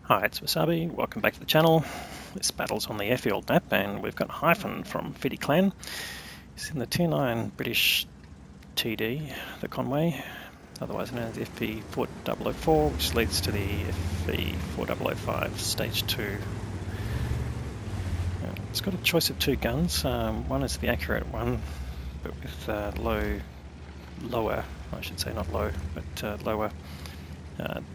Hi, it's Wasabi. Welcome back to the channel. This battle's on the airfield map, and we've got Hyphen from Fiddy Clan. He's in the Tier 9 British TD, the Conway, otherwise known as the FP4004, which leads to the FP4005 Stage 2. It's got a choice of two guns. One is the accurate one, but with lower, I should say not low, but lower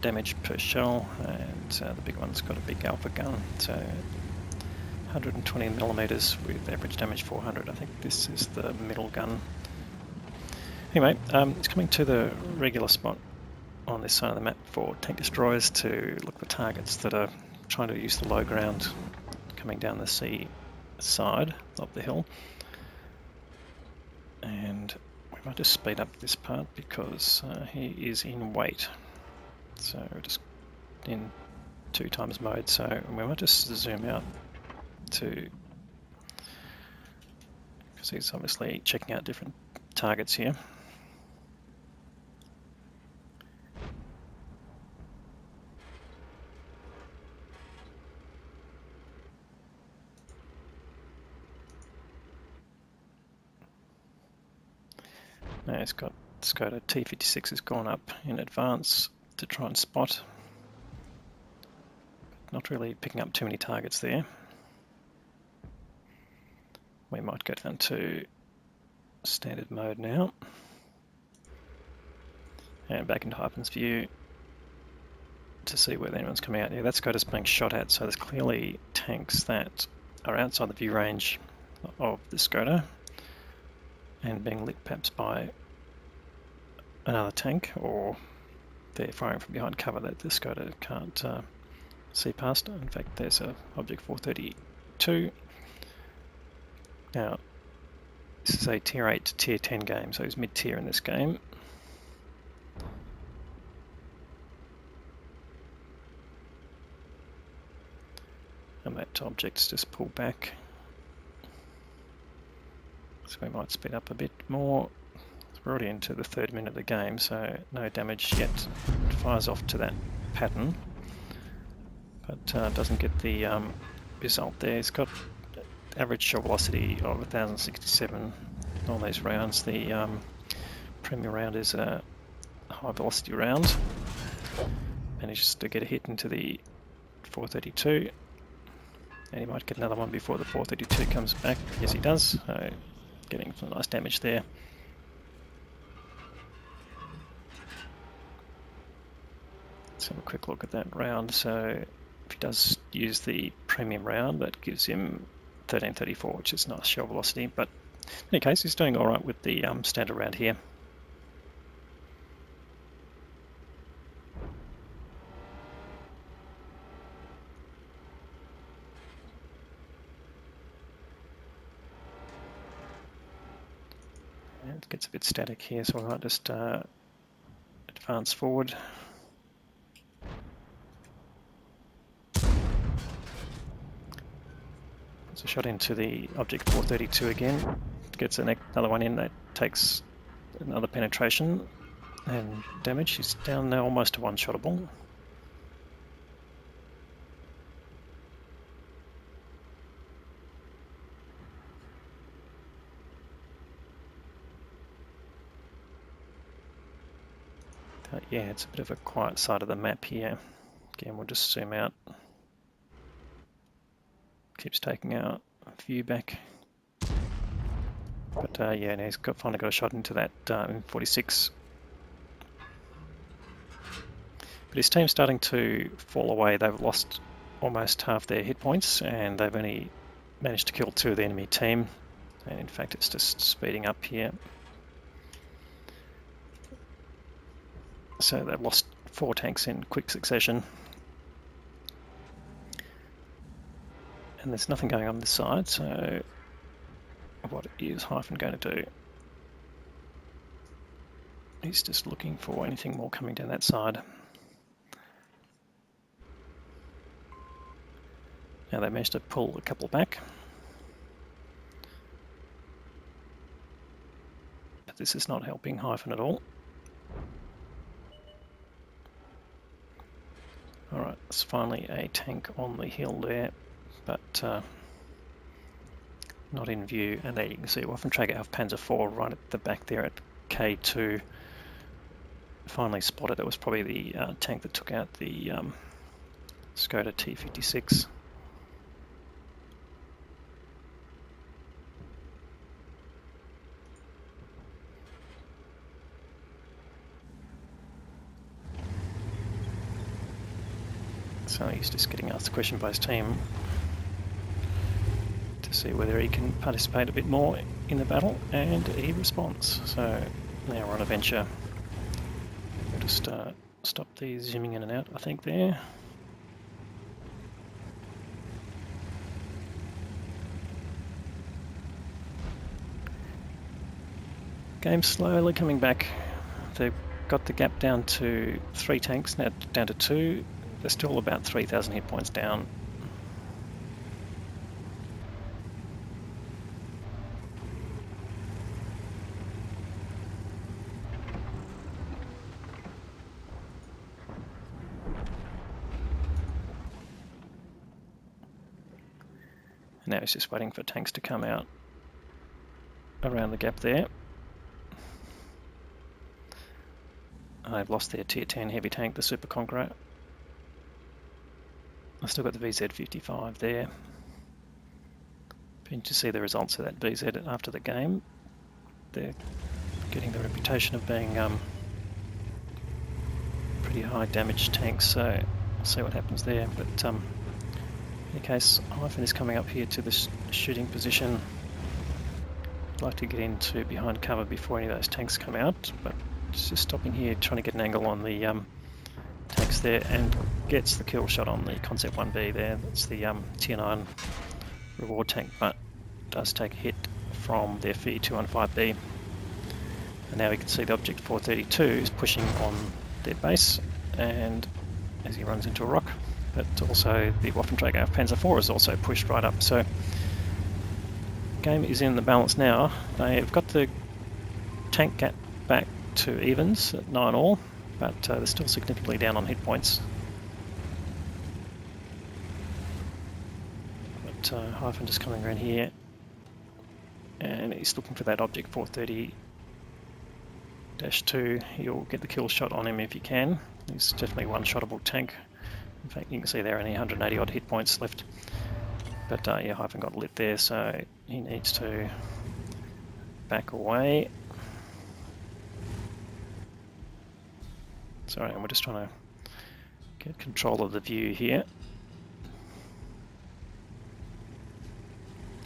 damage per shell, and the big one's got a big alpha gun, so 120 millimeters with average damage 400. I think this is the middle gun. Anyway, it's coming to the regular spot on this side of the map for tank destroyers to look for targets that are trying to use the low ground coming down the sea side of the hill. And we might just speed up this part because he is in wait. So we're just in 2x mode, so we might just zoom out to, because he's obviously checking out different targets here. Now he's got Skoda T56 has gone up in advance to try and spot. Not really picking up too many targets there. We might go down to standard mode now. And back into Hyphen's view to see whether anyone's coming out here. That Skoda's being shot at, so there's clearly tanks that are outside the view range of the Skoda and being lit perhaps by another tank, or they're firing from behind cover that the Skoda can't see past. In fact, there's a object 432. Now, this is a tier 8 to tier 10 game, so he's mid-tier in this game. And that object's just pulled back. So we might speed up a bit more. We're already into the 3rd minute of the game, so no damage yet. It fires off to that pattern, but doesn't get the result there. It's got average shell velocity of 1067 on these rounds. The premium round is a high velocity round. Manages to get a hit into the 432, and he might get another one before the 432 comes back. Yes, he does. So getting some nice damage there. Let's have a quick look at that round. So if he does use the premium round, that gives him 1334, which is nice shell velocity. But in any case, he's doing all right with the standard round here. And it gets a bit static here, so I might just advance forward. So shot into the object 432 again, gets another one in, that takes another penetration and damage. He's down now almost to one-shottable. Yeah, it's a bit of a quiet side of the map here. Again, we'll just zoom out. Keeps taking our view back. But yeah, he's finally got a shot into that 46. But his team's starting to fall away. They've lost almost half their hit points, and they've only managed to kill 2 of the enemy team. And in fact, it's just speeding up here. So they've lost 4 tanks in quick succession. And there's nothing going on this side, so what is Hyphen going to do? He's just looking for anything more coming down that side. Now they managed to pull a couple back. But this is not helping Hyphen at all. Alright, There's finally a tank on the hill there, but not in view. And there you can see Waffenträger auf Panzer IV right at the back there at K2. Finally spotted. It was probably the tank that took out the Skoda T56. So he's just getting asked the question by his team to see whether he can participate a bit more in the battle, and he responds. So now we're on a venture. We'll just stop the zooming in and out, I think, there. Game's slowly coming back. They've got the gap down to 3 tanks, now down to 2. They're still about 3,000 hit points down. Now he's just waiting for tanks to come out around the gap there. I've lost their tier 10 heavy tank, the Super Conqueror. I've still got the VZ55 there. Been to see the results of that VZ after the game. They're getting the reputation of being pretty high damage tanks, so we'll see what happens there. But in any case, Hyphen is coming up here to the shooting position. I'd like to get into behind cover before any of those tanks come out, but it's just stopping here, trying to get an angle on the tanks there, and gets the kill shot on the Concept 1B there. That's the tier 9 reward tank, but does take a hit from their FE 215B. And now we can see the Object 432 is pushing on their base, and as he runs into a rock, but also the Waffenträger auf Panzer IV is also pushed right up. So game is in the balance now. They've got the tank gap back to evens at 9 all, but they're still significantly down on hit points. But Hyphen just coming around here, and he's looking for that Object 430-2. He'll get the kill shot on him if he can. He's definitely one-shottable tank. In fact, you can see there are only 180 odd hit points left. But yeah, Hyphen got lit there, so he needs to back away. Sorry, and we're just trying to get control of the view here.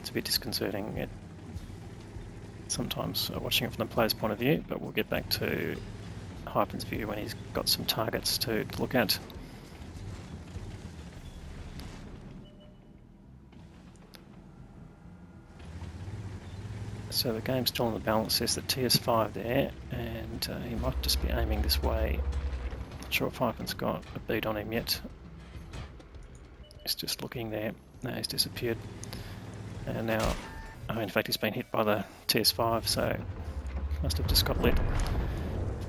It's a bit disconcerting sometimes watching it from the player's point of view, but we'll get back to Hyphen's view when he's got some targets to look at. So the game's still in the balance. There's the TS5 there, and he might just be aiming this way. Not sure if Hyphen's got a beat on him yet. He's just looking there. No, he's disappeared. And now, oh, in fact, he's been hit by the TS5, so must have just got lit.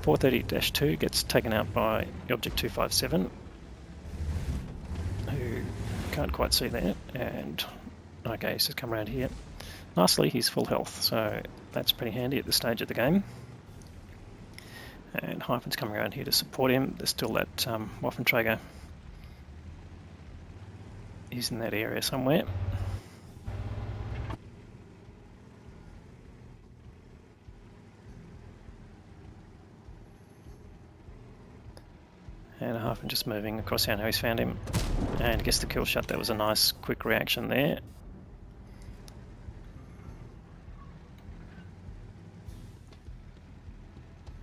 430-2 gets taken out by the Object 257, who can't quite see there. And okay, he's just come around here. Nicely, he's full health, so that's pretty handy at this stage of the game. And Hyphen's coming around here to support him. There's still that Waffenträger. He's in that area somewhere. And Hyphen just moving across here. Now he's found him and gets the kill shot. That was a nice quick reaction there.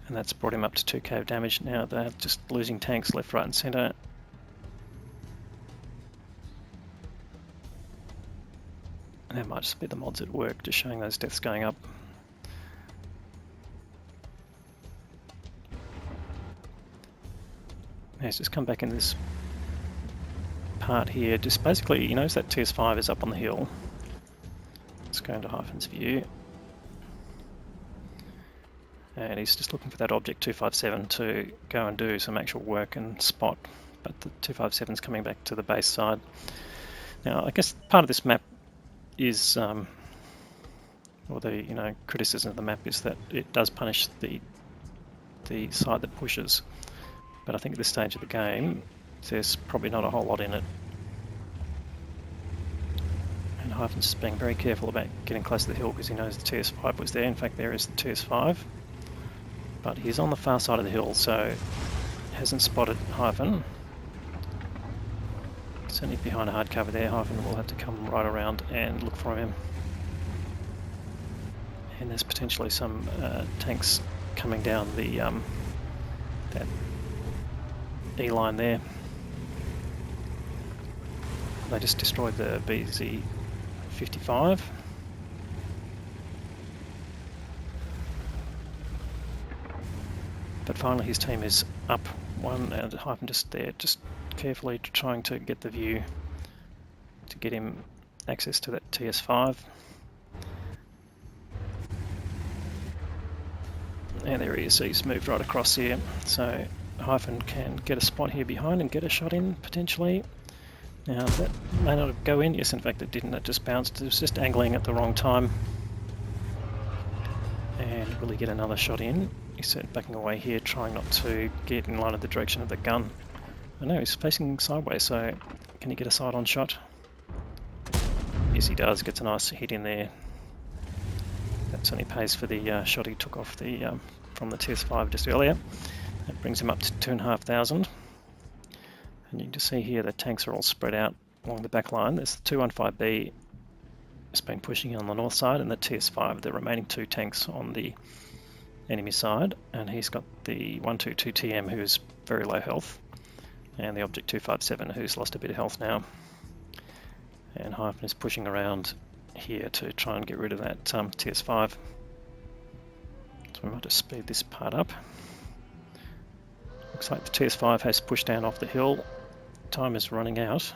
And that's brought him up to 2k of damage. Now they're just losing tanks left, right and centre. And that might just be the mods at work, just showing those deaths going up. Now he's just come back in this part here. Just basically, you notice that TS5 is up on the hill. Let's go into Hyphen's view. And he's just looking for that Object 257 to go and do some actual work and spot but the 257's coming back to the base side. Now, I guess part of this map is, or the criticism of the map is that it does punish the side that pushes. But I think at this stage of the game, there's probably not a whole lot in it. And Hyphen's just being very careful about getting close to the hill because he knows the TS5 was there. In fact, there is the TS5. But he's on the far side of the hill, so hasn't spotted Hyphen. Certainly behind a hard cover there, Hyphen will have to come right around and look for him. And there's potentially some tanks coming down the that E-line there. They just destroyed the BZ-55. But finally his team is up one, and Hyphen just there, just carefully trying to get the view to get him access to that TS5. And there he is, so he's moved right across here. So Hyphen can get a spot here behind and get a shot in, potentially. Now that may not go in, yes in fact it didn't, it just bounced, it was just angling at the wrong time. And will he get another shot in? He's backing away here, trying not to get in line of the direction of the gun. I know, he's facing sideways, so can he get a side-on shot? Yes he does, gets a nice hit in there. That certainly pays for the shot he took off the from the TS5 just earlier. That brings him up to 2,500. And you can just see here the tanks are all spread out along the back line. There's the 215B has been pushing on the north side, and the TS5, the remaining two tanks on the enemy side, and he's got the 122TM who's very low health, and the Object 257 who's lost a bit of health now. And Hyphen is pushing around here to try and get rid of that TS5. So we might just speed this part up. Looks like the TS5 has pushed down off the hill. Time is running out.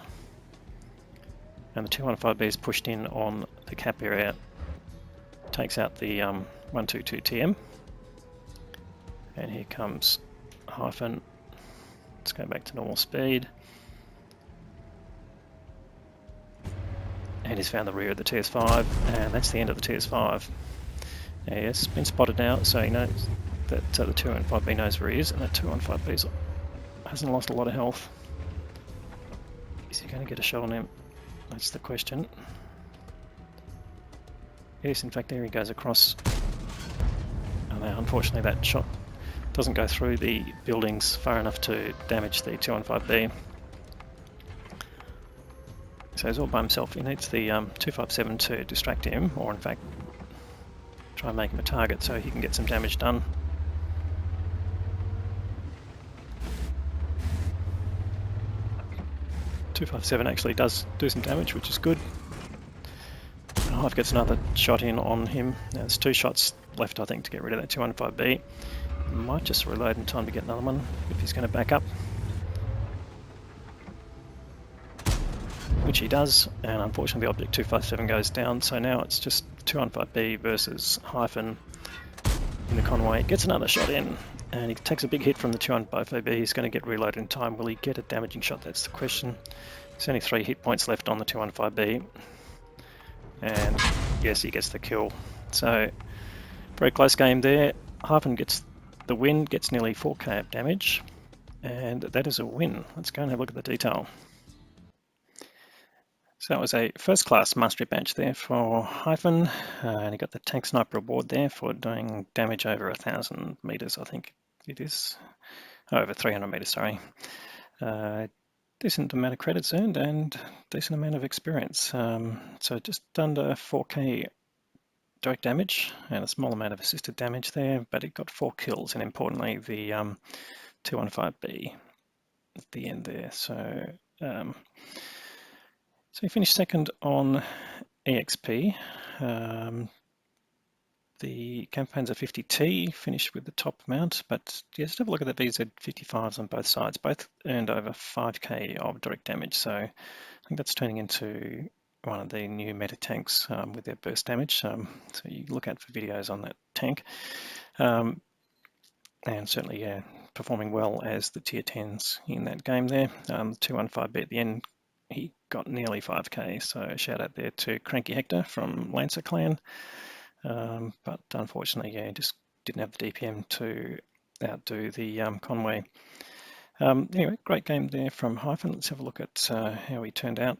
And the 215B is pushed in on the cap area. Takes out the 122TM. And here comes Hyphen. Let's go back to normal speed. And he's found the rear of the TS5, and that's the end of the TS5. Yeah, it's been spotted now, so he knows that the 215B knows where he is, and that 215B hasn't lost a lot of health. Is he going to get a shot on him? That's the question. Yes, in fact, there he goes across. And now, unfortunately, that shot doesn't go through the buildings far enough to damage the 215B. So he's all by himself. He needs the 257 to distract him, or in fact try and make him a target so he can get some damage done. .257 actually does do some damage, which is good. And Hive gets another shot in on him. Now there's 2 shots left, I think, to get rid of that 215B. Might just reload in time to get another one if he's going to back up. Which he does, and unfortunately the Object 257 goes down, so now it's just 215B versus Hyphen in the Conway. Gets another shot in, and he takes a big hit from the 215B. He's going to get reloaded in time. Will he get a damaging shot? That's the question. There's only 3 hit points left on the 215B, and yes, he gets the kill. So, very close game there. Hyphen gets the win, gets nearly 4k of damage, and that is a win. Let's go and have a look at the detail. So that was a first-class mastery badge there for Hyphen, and he got the tank sniper award there for doing damage over 1,000 meters, I think it is. Oh, over 300 meters, sorry. Decent amount of credits earned and decent amount of experience. So just under 4k direct damage and a small amount of assisted damage there, but it got 4 kills, and importantly the 215B at the end there. So he finished second on EXP. The campaigns are 50T, finished with the top amount, but yeah, just have a look at the BZ-55s on both sides. Both earned over 5k of direct damage, so I think that's turning into one of the new meta tanks with their burst damage. So you look out for videos on that tank. And certainly, yeah, performing well as the tier 10s in that game there. 215B at the end, he got nearly 5k, so shout out there to Cranky Hector from Lancer Clan. But unfortunately, yeah, just didn't have the DPM to outdo the Conway. Anyway, great game there from Hyphen. Let's have a look at how he turned out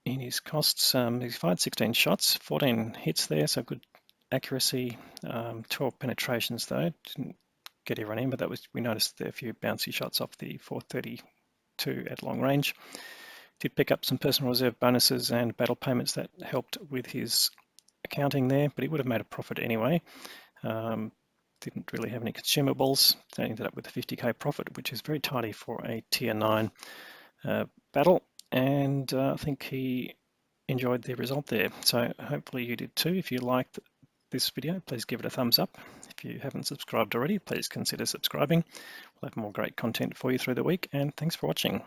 in his costs. He fired 16 shots, 14 hits there, so good accuracy. 12 penetrations though, didn't get everyone in, but that was, we noticed there a few bouncy shots off the 432 at long range. Did pick up some personal reserve bonuses and battle payments that helped with his accounting there, but he would have made a profit anyway. Didn't really have any consumables. They ended up with a 50k profit, which is very tidy for a tier 9 battle, and I think he enjoyed the result there. So hopefully you did too. If you liked this video, please give it a thumbs up. If you haven't subscribed already, please consider subscribing. We'll have more great content for you through the week, and thanks for watching.